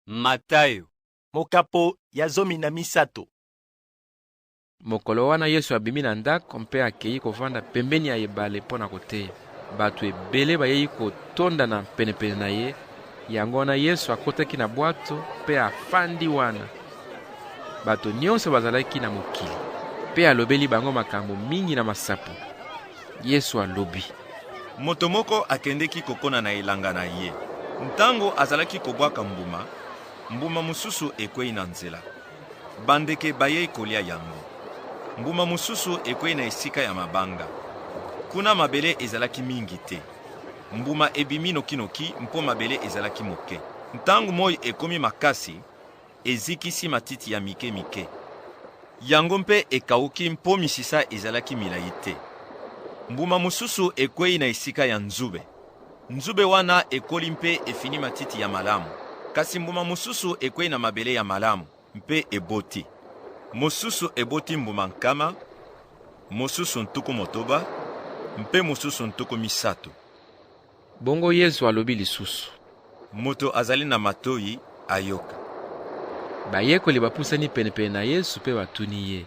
Matayo mokapo ya 13. Mokolo wana Yesu abimi na ndako mpe akei kovanda pembeni ya ebale mpo na koteya. Bato ebele bayei kotonda na penepene na ye, yango wana Yesu akotaki na bwato mpe afandi wana. Bato nyonso bazalaki na mokili mpe alobeli bango makambo mingi na masapo. Yesu alobi: moto moko akendeki kokona na elanga na ye. Ntango azalaki kobwaka mbuma mususu ekwei na nzela. Bandeke bayei kolia yango. Mbuma mususu ekwei na esika ya mabanga. Kuna mabele ezalaki mingi te. Mbuma ebimi nokinoki mpo mabele ezalaki moke. Ntango moi ekomi makasi, ezikisi matiti ya mike. Yango mpe ekauki mpo misisa ezalaki milai te. Mbuma mususu ekwei na esika ya nzube. Nzube wana ekoli mpe efini matiti ya malamu. Kasi mbuma mususu ekwei na mabele ya malamu mpe eboti. Mosusu eboti mbuma nkama, mosusu ntuku motoba, mpe mosusu ntuku misato. Bongo Yesu alobi lisusu: moto azali na matoi ayoka. Bayekoli bapusani penepene na Yesu mpe batuni ye: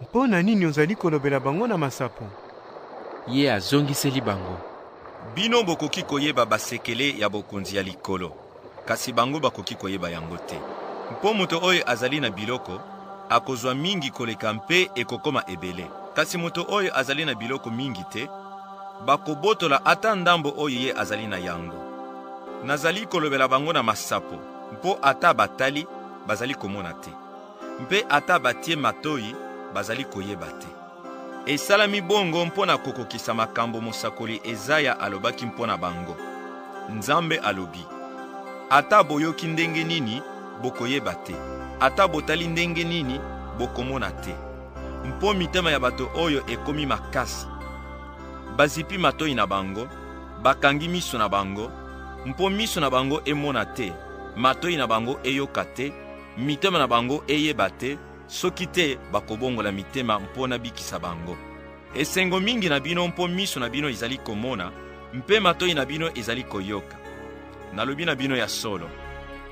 mpo na nini ozali kolobela bango na masapo? Ye azongiseli bango: bino bokoki koyeba basekele ya bokonzi ya likolo, kasi bango bakoki koyeba yango te. Mpo moto oyo azali na biloko akozwa mingi koleka mpe ekokoma ebele. Kasi moto oyo azali na biloko mingi te, bakobotola ata ndambo oyo ye azali na yango. Nazali kolobela bango na masapo, mpo ata batali bazali komona te, mpe ata batie matoi bazali koyeba te. Esalami bongo mpo na kokokisa makambo mosakoli Ezaya alobaki mpo na bango. Nzambe alobi: ata boyoki ndenge nini bokoyeba te, ata botali ndenge nini bokomona te. Mpo mitema ya bato oyo ekomi makasi. Bazipi matoi na bango, bakangi miso na bango, mpo miso na bango emona te, matoi na bango eyoka te, mitema na bango eyeba te, soki te bakobongola mitema mpo na bikisa bango. Esengo mingi na bino mpo miso na bino ezali komona, mpe matoi na bino ezali koyoka. Nalobi na bino ya solo,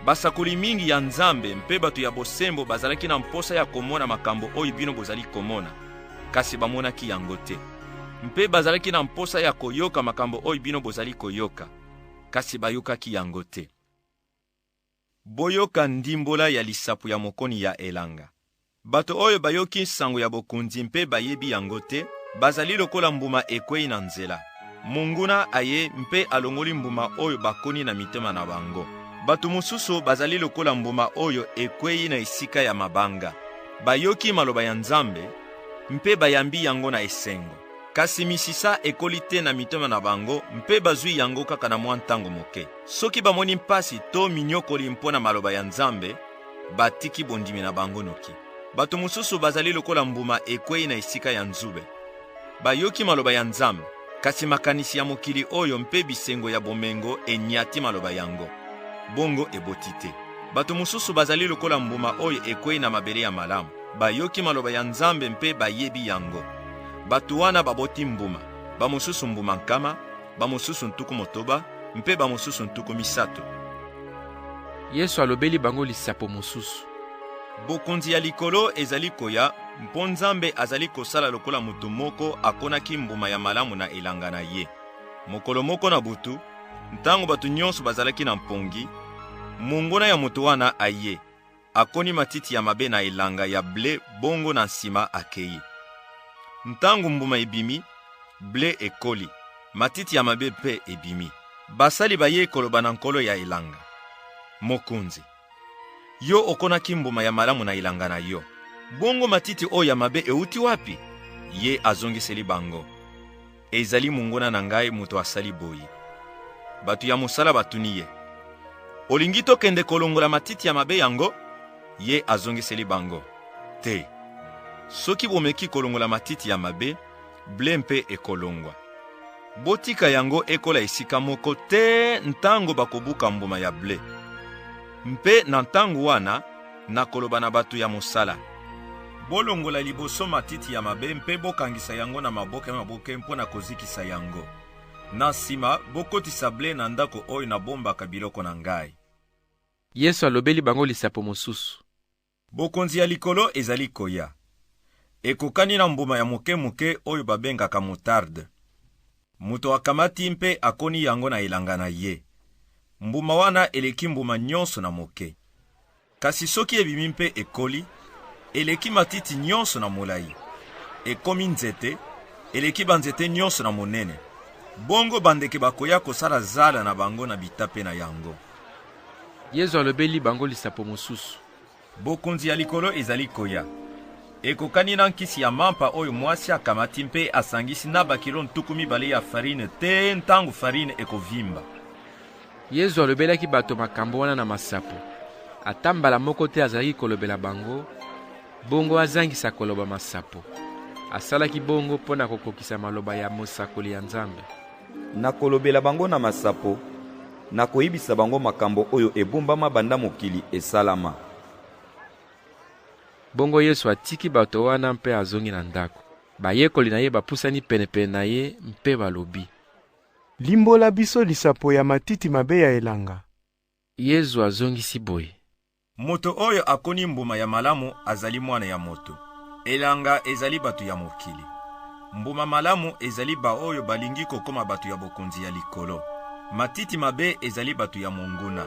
basakoli mingi ya Nzambe mpe bato ya bosembo bazalaki na mposa ya komona makambo oyo bino bozali komona, kasi bamonaki yango te. Mpe bazalaki na mposa ya koyoka makambo oyo bino bozali koyoka, kasi bayokaki yango te. Boyoka ndimbola ya lisapo ya mokoni ya elanga. Bato oyo bayoki nsango ya bokonzi mpe bayebi yango te, bazali lokola mbuma ekwei na nzela. Monguna aye mpe alongoli mbuma oyo bakoni na mitema na bango. Bato mosusu bazali lokola mbuma oyo ekwei na esika ya mabanga. Bayoki maloba ya Nzambe mpe bayambi yango na esengo. Kasi misisa ekoli te na mitema na bango mpe bazwi yango kaka na mwa ntango moke. Soki bamoni mpasi to minyokoli mpo na maloba ya Nzambe, batiki bondimi na bango noki. Bato mosusu bazali lokola mbuma ekwei na esika ya nzube. Bayoki maloba ya Nzambe, kasi makanisi ya mokili oyo mpe bisengo ya bomengo enyati maloba yango. Bongo eboti te. Bato mosusu bazali lokola mbuma oyo ekwei na mabele ya malamu. Bayoki maloba ya Nzambe mpe bayebi yango. Bato wana baboti mbuma, bamosusu mbuma nkama, bamosusu ntuku motoba, mpe bamosusu ntuku misato. Yesu alobeli bango lisapo mosusu: bokonzi ya likolo ezali koya, mpo Nzambe azali kosala lokola mutu moko akonaki mbuma ya malamu na elanga na ye. Mokolo moko na butu, ntango bato nyonso bazalaki na mpongi, mongona ya mutu wana aye, akoni matiti ya mabe na elanga ya ble, bongo na nsima akei. Ntango mbuma ebimi, ble ekoli, matiti ya mabe pe ebimi. Basali baye koloba na nkolo ya elanga: mokonzi, yo okonaki mbuma ya malamu na elanga na yo. Bongo matiti oyo ya mabe euti wapi? Ye azongiseli bango: ezali mongona na ngai muto asali boyi. Bato ya mosala batuni ye: olingi tokende kolongola matiti ya mabe yango? Ye azongiseli bango: te. Soki bomeki kolongola matiti ya mabe, ble mpe ekolongwa. Botika yango ekola esika moko te ntango bakobuka mbuma ya ble. Mpe na ntango wana, nakoloba na bato ya mosala: bolongola liboso matiti ya mabe mpe bokangisa yango na maboke mpo na kozikisa yango. Na nsima bokotisa ble na ndako oyo nabombaka biloko na ngai. Yesu alobeli bango lisapo mosusu. Bokonzi ya likolo ezali koya. Ekokani na mbuma ya moke oyo babengaka mutarde. Muto akamati mpe akoni yango na elanga na ye. Mbuma wana eleki mbuma nyonso na moke. Kasi soki ebimi mpe ekoli, eleki matiti nyonso na molai. Ekomi nzete, eleki banzete nyonso na monene. Bongo bandeke bakoya kosala zala na bango na bitape na yango. Yesu alobeli bango lisapo mosusu. Bokonzi ya likolo ezali koya. Ekokani na nkisi ya mampa oyo mwasi akamati mpe asangisi na bakilo ntuku mibale ya farine te ntango farine ekovimba. Yesu alobelaki bato makambo wana na masapo. Ata mbala moko te azalaki kolobela bango, bongo azangisa koloba masapo. Asalaki bongo mpo na kokokisa maloba ya mosakoli ya Nzambe. Nakolobela bango na masapo, nakoyibisa bango makambo oyo ebombama banda mokili esalama. Bongo Yesu atiki bato wana mpe azongi na ndako. Bayekoli na ye bapusani penepene na ye mpe balobi. Limbola biso lisapo ya matiti mabe ya elanga. Yesu azongisi boye. Moto oyo akoni mbuma ya malamu azali mwana ya moto. Elanga ezali batu ya mokili. Mbuma malamu ezali ba oyo balingi kokoma batu ya bokonzi ya likolo. Matiti mabe ezali batu ya munguna.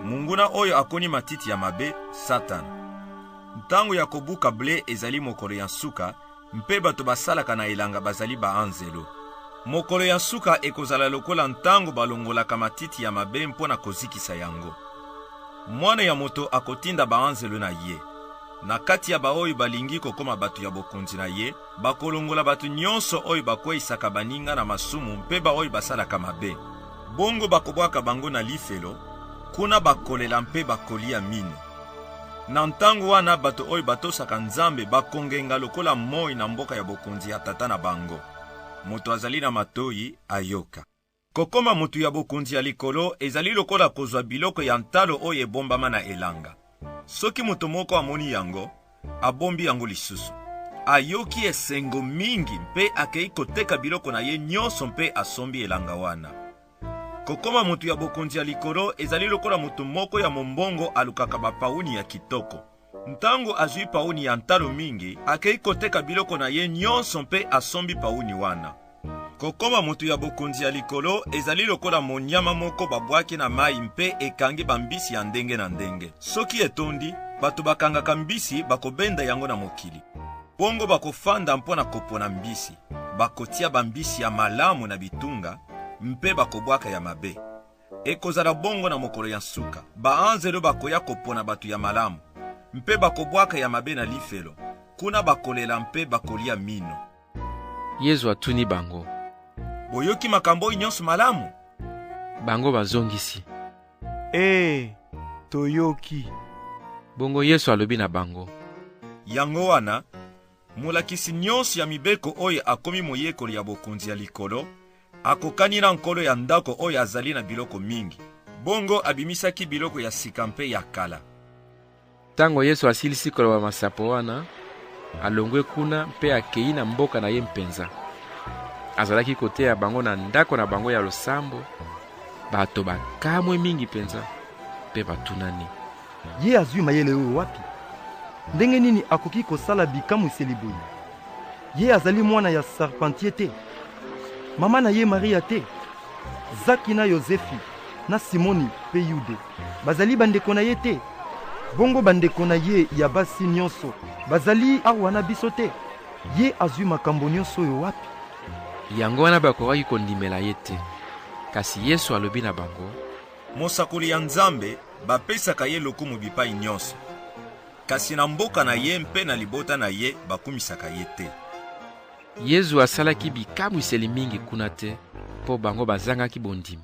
Munguna oyo akoni matiti ya mabe, Satan. Ntango ya kobuka ble ezali mokolo ya suka, mpe bato basalaka na elanga bazali ba anzelo. Mokolo ya suka ekozala lokola ntango balongolaka matiti ya mabe mpona kozikisa yango. Mwana ya moto akotinda ba anzelo na ye. Na kati ya baoyo balingi kokoma batu ya bokonzi na ye, bakolongola batu nyonso oyo bakweyisaka baninga na masumu mpe baoyo basalaka mabe. Bongo bakobwaka bango na lifelo, kuna bakolela mpe bakolia mine. Na ntango wana bato oyo batosaka Nzambe bakongenga lokola moi na mboka ya bokonzi ya tata na bango. Moto azali na matoyi ayoka. Kokoma mutu ya bokonzi ya likolo ezali lokola kozwa biloko ya ntalo oyo ebombama na elanga. Soki moto moko amoni yango, abombi yango lisusu. Ayoki esengo mingi mpe akei koteka biloko na ye nyonso mpe asombi elanga wana. Kokoma mutu ya bokonzi ya likolo ezali lokola mutu moko ya mombongo alukaka bapauni ya kitoko. Ntango azui pauni ya ntalo mingi, akei koteka biloko na ye nyonso mpe asombi pauni wana. Kokoma mutu ya bokonzi ya likolo ezali lokola monyama moko babwaki na mai mpe ekangi bambisi ya ndenge na ndenge. Soki etondi, bato bakangaka mbisi bakobenda yango na mokili. Bongo bakofanda mpona kopona mbisi. Bakotia bambisi ya malamu na bitunga mpe bakobwaka ya mabe. Ekozala bongo na mokolo ya suka. Baanzelo bakoya kopona batu ya malamu mpe bakobwaka ya mabe na lifelo. Kuna bakolela mpe bakolia mino. Yesu atuni bango. Boyoki makambo nyonso malamu? Bango bazongisi. Toyoki. Bongo Yesu alobi na bango. Yango wana, mulakisi nyonso ya mibeko oyo akomi moyekoli ya bokonzi ya likolo, akokani na nkolo ya ndako oyo azali na biloko mingi. Bongo abimisaki biloko ya sika mpe ya kala. Tango Yesu asilisi koloba masapo wana, alongwe kuna mpe akei na mboka na ye mpenza. Azalaki kote ya bango na ndako na bango ya losambo, bato bakamwe mingi penza, mpe batunani. Ye azui mayele oyo wapi? Ndenge nini akoki kosala bikamwiseli boye? Ye azali mwana ya Sarpantier te, mama na ye Maria te, Zaki na Yozefi, na Simoni pe Yude, bazali bandeko na ye te. Bongo bandeko na ye ya basi nyonso, bazali awa na biso te. Ye azui makambo nyonso oyo wapi? Yango wana bakokaki kondimela ye te. Kasi Yesu alobi na bango, mosakoli ya Nzambe bapesaka ye lokumu bipai nyonso. Kasi na mboka na ye mpe na libota na ye bakumisaka ye te. Yesu asalaki bikamwiseli mingi kuna te, po bango bazangaki bondimi.